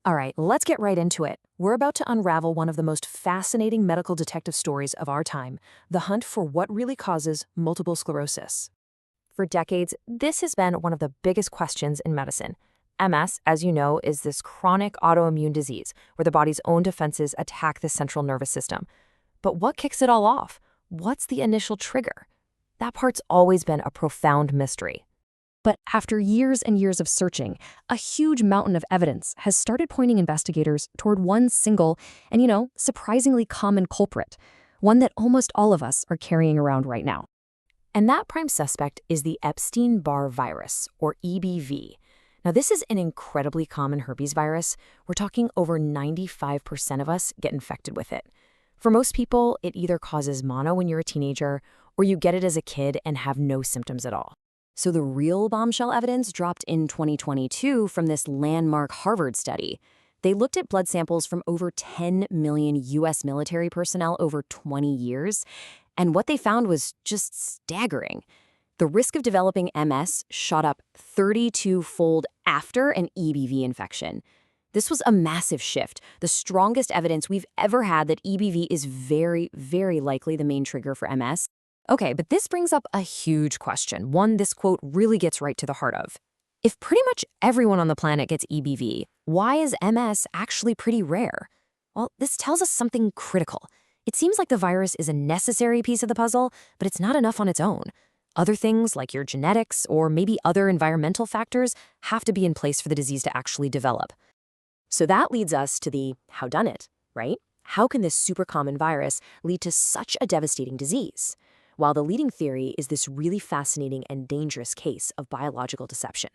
All right, let's get right into it. We're about to unravel one of the most fascinating medical detective stories of our time, the hunt for what really causes multiple sclerosis. For decades, this has been one of the biggest questions in medicine. MS, as you know, is this chronic autoimmune disease where the body's own defenses attack the central nervous system. But what kicks it all off? What's the initial trigger? That part's always been a profound mystery. But after years and years of searching, a huge mountain of evidence has started pointing investigators toward one single and, surprisingly common culprit, one that almost all of us are carrying around right now. And that prime suspect is the Epstein-Barr Virus, or EBV. Now, this is an incredibly common herpes virus. We're talking over 95% of us get infected with it. For most people, it either causes mono when you're a teenager, or you get it as a kid and have no symptoms at all. So the real bombshell evidence dropped in 2022 from this landmark Harvard study. They looked at blood samples from over 10 million U.S. military personnel over 20 years, and what they found was just staggering. The risk of developing MS shot up 32-fold after an EBV infection. This was a massive shift, the strongest evidence we've ever had that EBV is very, very likely the main trigger for MS. Okay, but this brings up a huge question, one this quote really gets right to the heart of. If pretty much everyone on the planet gets EBV, why is MS actually pretty rare? Well, this tells us something critical. It seems like the virus is a necessary piece of the puzzle, but it's not enough on its own. Other things, like your genetics or maybe other environmental factors, have to be in place for the disease to actually develop. So that leads us to the howdunit, right? How can this super common virus lead to such a devastating disease? While the leading theory is this really fascinating and dangerous case of biological deception.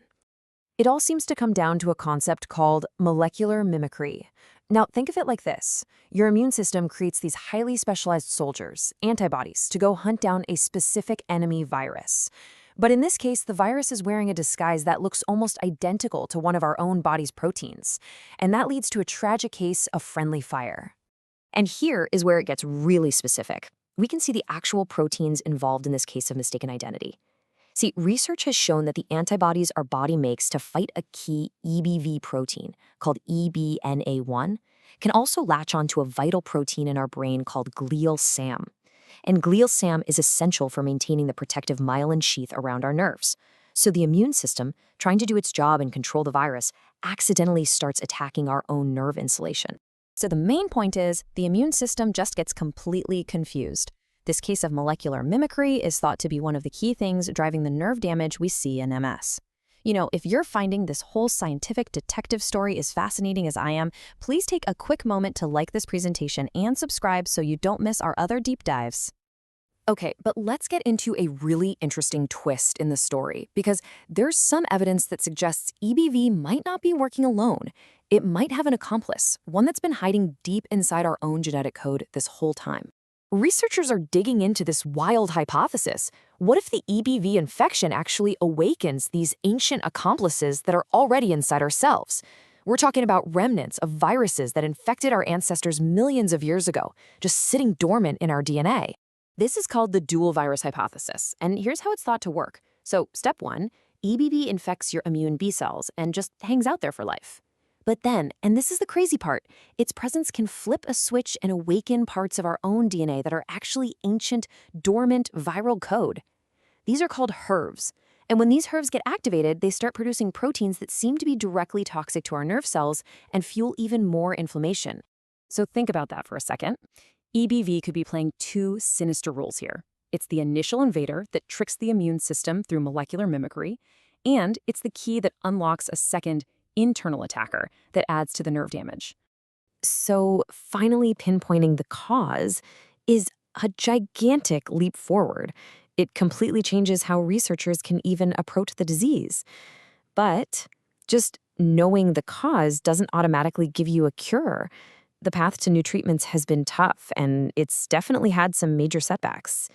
It all seems to come down to a concept called molecular mimicry. Now, think of it like this. Your immune system creates these highly specialized soldiers, antibodies, to go hunt down a specific enemy virus. But in this case, the virus is wearing a disguise that looks almost identical to one of our own body's proteins. And that leads to a tragic case of friendly fire. And here is where it gets really specific. We can see the actual proteins involved in this case of mistaken identity. See, research has shown that the antibodies our body makes to fight a key EBV protein, called EBNA1, can also latch onto a vital protein in our brain called GlialCAM. And GlialCAM is essential for maintaining the protective myelin sheath around our nerves. So the immune system, trying to do its job and control the virus, accidentally starts attacking our own nerve insulation. So the main point is, the immune system just gets completely confused. This case of molecular mimicry is thought to be one of the key things driving the nerve damage we see in MS. If you're finding this whole scientific detective story as fascinating as I am, please take a quick moment to like this presentation and subscribe so you don't miss our other deep dives. Okay, but let's get into a really interesting twist in the story, because there's some evidence that suggests EBV might not be working alone. It might have an accomplice, one that's been hiding deep inside our own genetic code this whole time. Researchers are digging into this wild hypothesis. What if the EBV infection actually awakens these ancient accomplices that are already inside ourselves? We're talking about remnants of viruses that infected our ancestors millions of years ago, just sitting dormant in our DNA. This is called the dual virus hypothesis, and here's how it's thought to work. So, step 1, EBV infects your immune B cells and just hangs out there for life. But then, and this is the crazy part, its presence can flip a switch and awaken parts of our own DNA that are actually ancient, dormant viral code. These are called HERVs. And when these HERVs get activated, they start producing proteins that seem to be directly toxic to our nerve cells and fuel even more inflammation. So think about that for a second. EBV could be playing two sinister roles here. It's the initial invader that tricks the immune system through molecular mimicry, and it's the key that unlocks a second, internal attacker that adds to the nerve damage. So finally pinpointing the cause is a gigantic leap forward. It completely changes how researchers can even approach the disease. But just knowing the cause doesn't automatically give you a cure. The path to new treatments has been tough, and it's definitely had some major setbacks.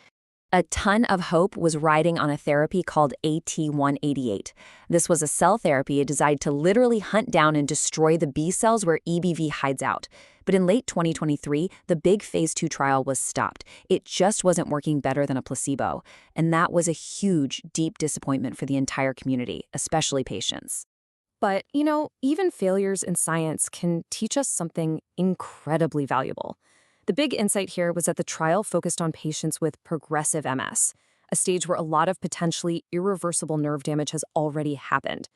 A ton of hope was riding on a therapy called AT188. This was a cell therapy designed to literally hunt down and destroy the B cells where EBV hides out. But in late 2023, the big phase 2 trial was stopped. It just wasn't working better than a placebo. And that was a huge, deep disappointment for the entire community, especially patients. But, even failures in science can teach us something incredibly valuable. The big insight here was that the trial focused on patients with progressive MS, a stage where a lot of potentially irreversible nerve damage has already happened.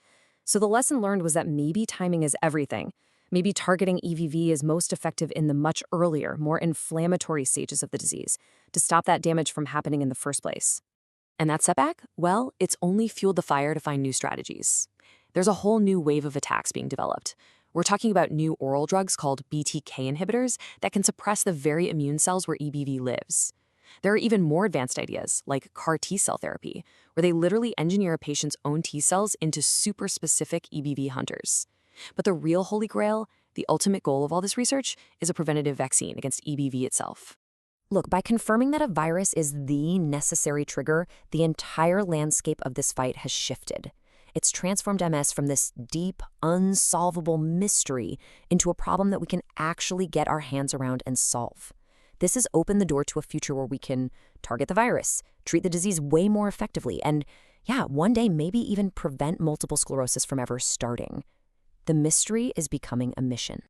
So the lesson learned was that maybe timing is everything. Maybe targeting EBV is most effective in the much earlier, more inflammatory stages of the disease to stop that damage from happening in the first place. And that setback? Well, it's only fueled the fire to find new strategies. There's a whole new wave of attacks being developed. We're talking about new oral drugs called BTK inhibitors that can suppress the very immune cells where EBV lives. There are even more advanced ideas, like CAR T-cell therapy, where they literally engineer a patient's own T-cells into super-specific EBV hunters. But the real holy grail, the ultimate goal of all this research, is a preventative vaccine against EBV itself. Look, by confirming that a virus is the necessary trigger, the entire landscape of this fight has shifted. It's transformed MS from this deep, unsolvable mystery into a problem that we can actually get our hands around and solve. This has opened the door to a future where we can target the virus, treat the disease way more effectively, and one day maybe even prevent multiple sclerosis from ever starting. The mystery is becoming a mission.